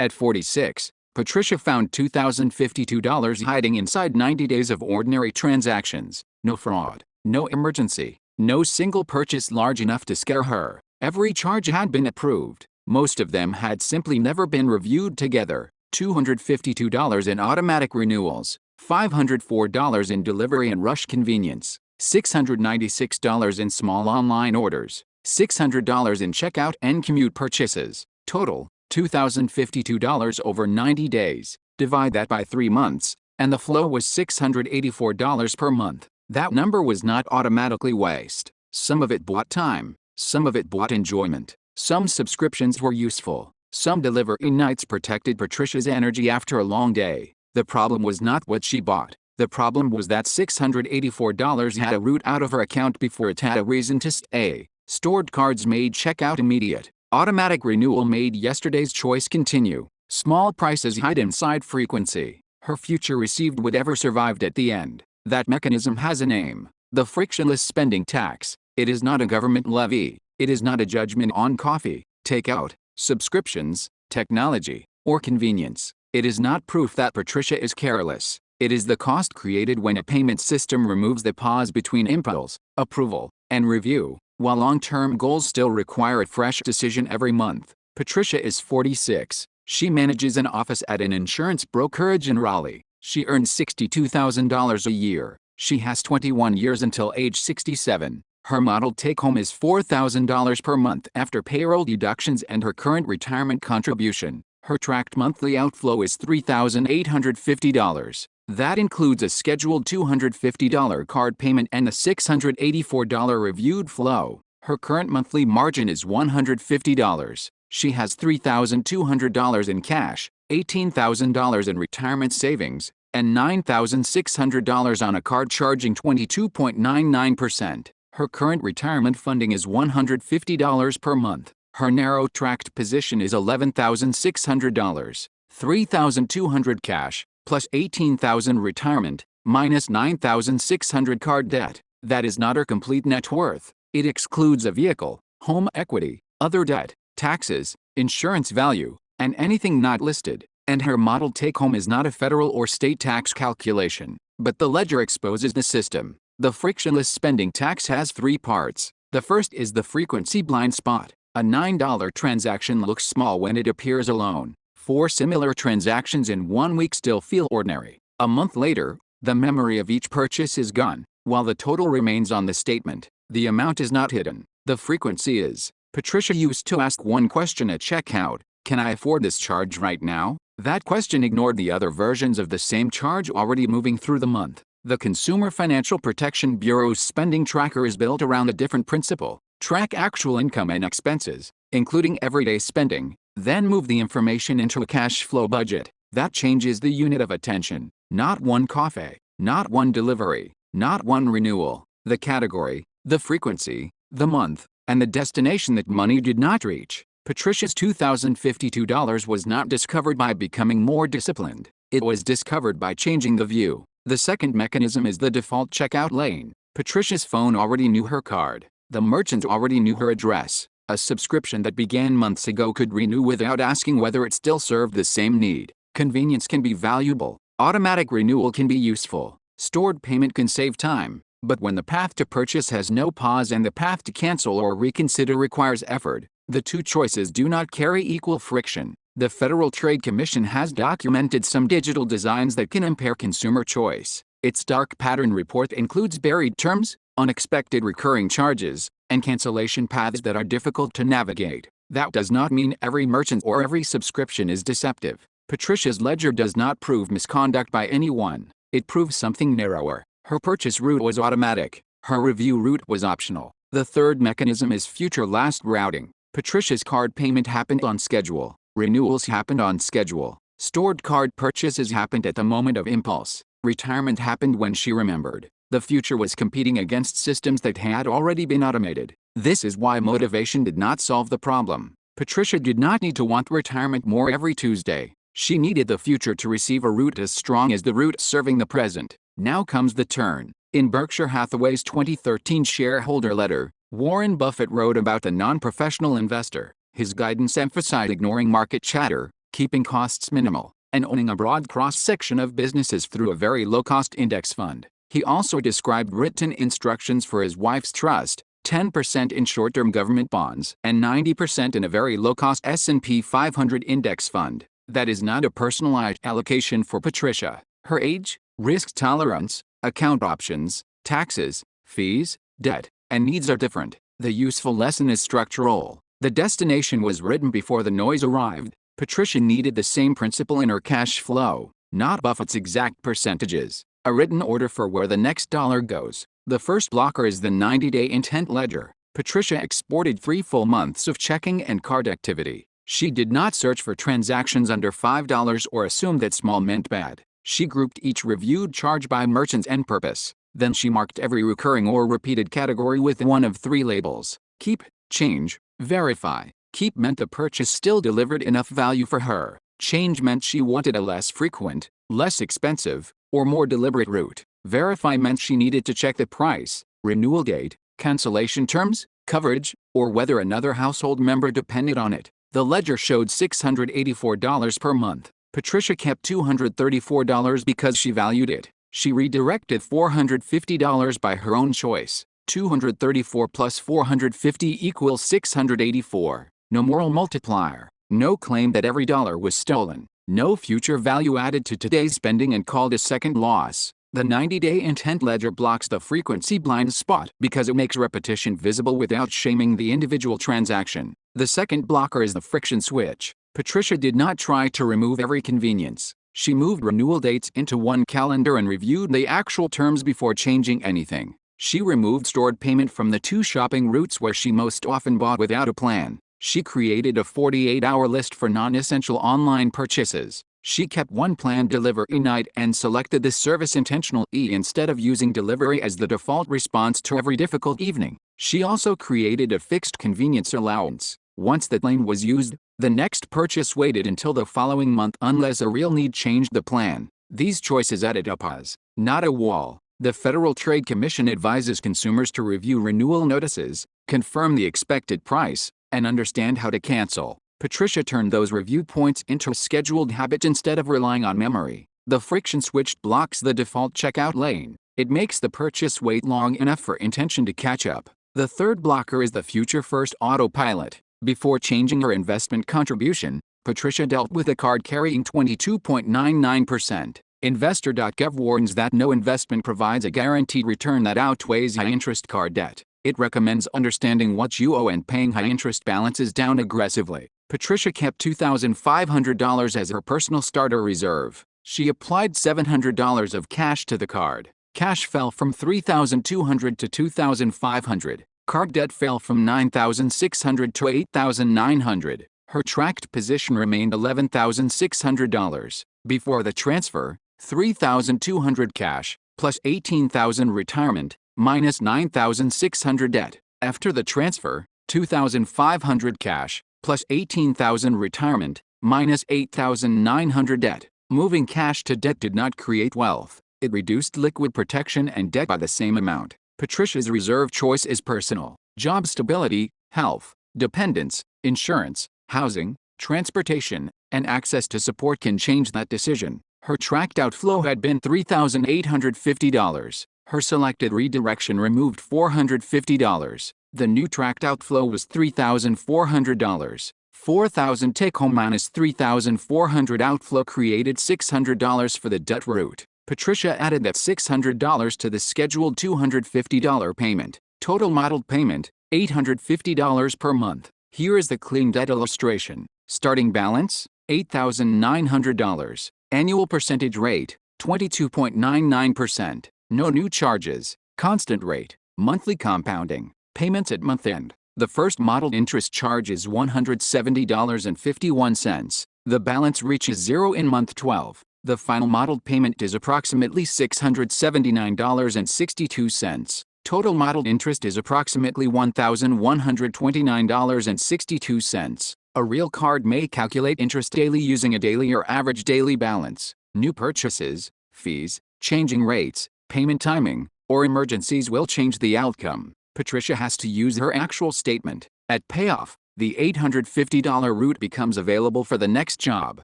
At 46, Patricia found $2,052 hiding inside 90 days of ordinary transactions. No fraud, no emergency, no single purchase large enough to scare her. Every charge had been approved. Most of them had simply never been reviewed together. $252 in automatic renewals, $504 in delivery and rush convenience, $696 in small online orders, $600 in checkout and commute purchases. Total, $2,052 over 90 days. Divide that by 3 months, and the flow was $684 per month. That number was not automatically waste. Some of it bought time, some of it bought enjoyment. Some subscriptions were useful. Some delivery nights protected Patricia's energy after a long day. The problem was not what she bought. The problem was that $684 had a route out of her account before it had a reason to stay. Stored cards made checkout immediate. Automatic renewal made yesterday's choice continue. Small prices hide inside frequency. Her future received whatever survived at the end. That mechanism has a name: the frictionless spending tax. It is not a government levy. It is not a judgment on coffee, takeout, subscriptions, technology, or convenience. It is not proof that Patricia is careless. It is the cost created when a payment system removes the pause between impulse, approval, and review, while long-term goals still require a fresh decision every month. Patricia is 46. She manages an office at an insurance brokerage in Raleigh. She earns $62,000 a year. She has 21 years until age 67. Her model take-home is $4,000 per month after payroll deductions and her current retirement contribution. Her tracked monthly outflow is $3,850. That includes a scheduled $250 card payment and a $684 reviewed flow. Her current monthly margin is $150. She has $3,200 in cash, $18,000 in retirement savings, and $9,600 on a card charging 22.99%. Her current retirement funding is $150 per month. Her narrow tracked position is $11,600. $3,200 cash, plus $18,000 retirement, minus $9,600 card debt. That is not her complete net worth. It excludes a vehicle, home equity, other debt, taxes, insurance value, and anything not listed. And her model take-home is not a federal or state tax calculation, but the ledger exposes the system. The frictionless spending tax has 3 parts. The first is the frequency blind spot. A $9 transaction looks small when it appears alone. 4 similar transactions in 1 week still feel ordinary. A month later, the memory of each purchase is gone, while the total remains on the statement. The amount is not hidden. The frequency is. Patricia used to ask one question at checkout: can I afford this charge right now? That question ignored the other versions of the same charge already moving through the month. The Consumer Financial Protection Bureau's spending tracker is built around a different principle. Track actual income and expenses, including everyday spending, then move the information into a cash flow budget. That changes the unit of attention. Not one coffee, not one delivery, not one renewal. The category, the frequency, the month, and the destination that money did not reach. Patricia's $2,052 was not discovered by becoming more disciplined. It was discovered by changing the view. The second mechanism is the default checkout lane. Patricia's phone already knew her card. The merchant already knew her address. A subscription that began months ago could renew without asking whether it still served the same need. Convenience can be valuable. Automatic renewal can be useful. Stored payment can save time. But when the path to purchase has no pause and the path to cancel or reconsider requires effort, the two choices do not carry equal friction. The Federal Trade Commission has documented some digital designs that can impair consumer choice. Its dark pattern report includes buried terms, unexpected recurring charges, and cancellation paths that are difficult to navigate. That does not mean every merchant or every subscription is deceptive. Patricia's ledger does not prove misconduct by anyone. It proves something narrower. Her purchase route was automatic. Her review route was optional. The third mechanism is future last routing. Patricia's card payment happened on schedule. Renewals happened on schedule. Stored card purchases happened at the moment of impulse. Retirement happened when she remembered. The future was competing against systems that had already been automated. This is why motivation did not solve the problem. Patricia did not need to want retirement more every Tuesday. She needed the future to receive a route as strong as the route serving the present. Now comes the turn. In Berkshire Hathaway's 2013 shareholder letter, Warren Buffett wrote about the non-professional investor. His guidance emphasized ignoring market chatter, keeping costs minimal, and owning a broad cross-section of businesses through a very low-cost index fund. He also described written instructions for his wife's trust, 10% in short-term government bonds, and 90% in a very low-cost S&P 500 index fund. That is not a personalized allocation for Patricia. Her age, risk tolerance, account options, taxes, fees, debt, and needs are different. The useful lesson is structural. The destination was written before the noise arrived. Patricia needed the same principle in her cash flow, not Buffett's exact percentages. A written order for where the next dollar goes. The first blocker is the 90-day intent ledger. Patricia exported 3 full months of checking and card activity. She did not search for transactions under $5 or assume that small meant bad. She grouped each reviewed charge by merchants and purpose. Then she marked every recurring or repeated category with one of 3 labels: keep, change, verify. Keep meant the purchase still delivered enough value for her. Change meant she wanted a less frequent, less expensive, or more deliberate route. Verify meant she needed to check the price, renewal date, cancellation terms, coverage, or whether another household member depended on it. The ledger showed $684 per month. Patricia kept $234 because she valued it. She redirected $450 by her own choice. 234 plus 450 equals 684. No moral multiplier. No claim that every dollar was stolen. No future value added to today's spending and called a second loss. The 90-day intent ledger blocks the frequency blind spot because it makes repetition visible without shaming the individual transaction. The second blocker is the friction switch. Patricia did not try to remove every convenience. She moved renewal dates into one calendar and reviewed the actual terms before changing anything. She removed stored payment from the 2 shopping routes where she most often bought without a plan. She created a 48-hour list for non-essential online purchases. She kept one planned delivery night and selected this service intentionally instead of using delivery as the default response to every difficult evening. She also created a fixed convenience allowance. Once that lane was used, the next purchase waited until the following month unless a real need changed the plan. These choices added a pause, not a wall. The Federal Trade Commission advises consumers to review renewal notices, confirm the expected price, and understand how to cancel. Patricia turned those review points into a scheduled habit instead of relying on memory. The friction switch blocks the default checkout lane. It makes the purchase wait long enough for intention to catch up. The third blocker is the Future First Autopilot. Before changing her investment contribution, Patricia dealt with a card carrying 22.99%. Investor.gov warns that no investment provides a guaranteed return that outweighs high-interest card debt. It recommends understanding what you owe and paying high-interest balances down aggressively. Patricia kept $2,500 as her personal starter reserve. She applied $700 of cash to the card. Cash fell from $3,200 to $2,500. Card debt fell from $9,600 to $8,900. Her tracked position remained $11,600. Before the transfer, $3,200 cash, plus $18,000 retirement, minus $9,600 debt. After the transfer, $2,500 cash, plus $18,000 retirement, minus $8,900 debt. Moving cash to debt did not create wealth. It reduced liquid protection and debt by the same amount. Patricia's reserve choice is personal. Job stability, health, dependence, insurance, housing, transportation, and access to support can change that decision. Her tracked outflow had been $3,850. Her selected redirection removed $450. The new tracked outflow was $3,400. $4,000 take-home minus $3,400 outflow created $600 for the debt route. Patricia added that $600 to the scheduled $250 payment. Total modeled payment, $850 per month. Here is the clean debt illustration. Starting balance, $8,900. Annual percentage rate, 22.99%. No new charges. Constant rate. Monthly compounding. Payments at month end. The first modeled interest charge is $170.51. The balance reaches zero in month 12. The final modeled payment is approximately $679.62. Total modeled interest is approximately $1,129.62. A real card may calculate interest daily using a daily or average daily balance. New purchases, fees, changing rates, payment timing, or emergencies will change the outcome. Patricia has to use her actual statement. At payoff, The $850 route becomes available for the next job.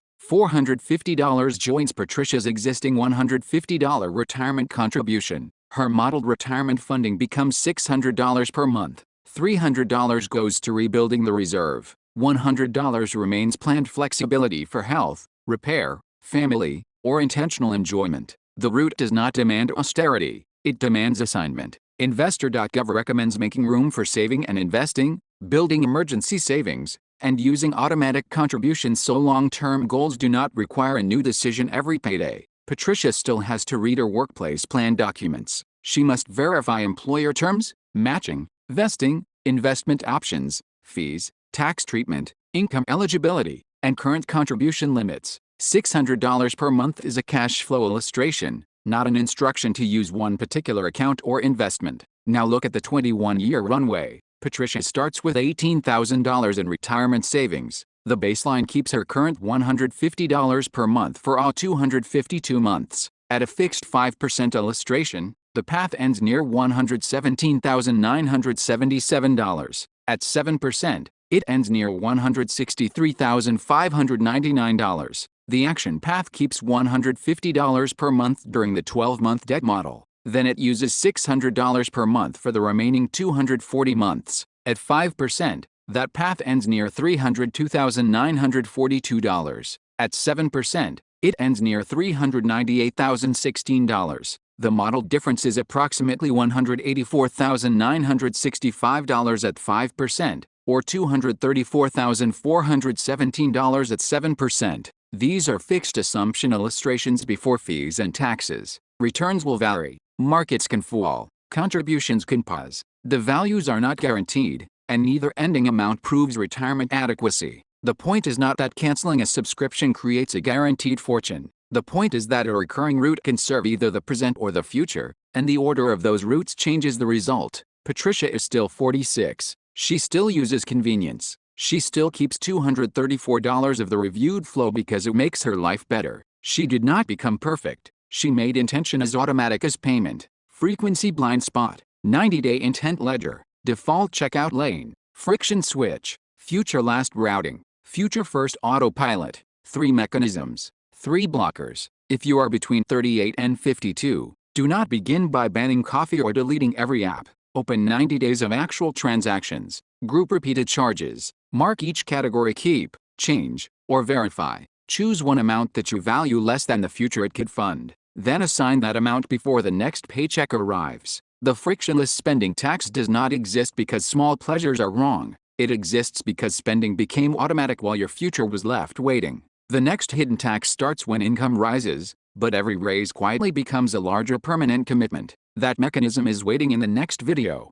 $450 joins Patricia's existing $150 retirement contribution. Her modeled retirement funding becomes $600 per month. $300 goes to rebuilding the reserve. $100 remains planned flexibility for health, repair, family, or intentional enjoyment. The route does not demand austerity, it demands assignment. Investor.gov recommends making room for saving and investing, building emergency savings, and using automatic contributions so long-term goals do not require a new decision every payday. Patricia still has to read her workplace plan documents. She must verify employer terms, matching, vesting, investment options, fees, tax treatment, income eligibility, and current contribution limits. $600 per month is a cash flow illustration, not an instruction to use one particular account or investment. Now look at the 21-year runway. Patricia starts with $18,000 in retirement savings. The baseline keeps her current $150 per month for all 252 months. At a fixed 5% illustration, the path ends near $117,977. At 7%, it ends near $163,599. The action path keeps $150 per month during the 12-month debt model. Then it uses $600 per month for the remaining 240 months. At 5%, that path ends near $302,942. At 7%, it ends near $398,016. The model difference is approximately $184,965 at 5%, or $234,417 at 7%. These are fixed assumption illustrations before fees and taxes. Returns will vary, markets can fall, contributions can pause. The values are not guaranteed, and neither ending amount proves retirement adequacy. The point is not that canceling a subscription creates a guaranteed fortune. The point is that a recurring route can serve either the present or the future, and the order of those routes changes the result. Patricia is still 46. She still uses convenience. She still keeps $234 of the reviewed flow because it makes her life better. She did not become perfect. She made intention as automatic as payment. Frequency blind spot, 90-day intent ledger, default checkout lane, friction switch, future last routing, future first autopilot. 3 mechanisms. 3 blockers. If you are between 38 and 52, do not begin by banning coffee or deleting every app. Open 90 days of actual transactions. Group repeated charges. Mark each category keep, change, or verify. Choose one amount that you value less than the future it could fund. Then assign that amount before the next paycheck arrives. The frictionless spending tax does not exist because small pleasures are wrong. It exists because spending became automatic while your future was left waiting. The next hidden tax starts when income rises, but every raise quietly becomes a larger permanent commitment. That mechanism is waiting in the next video.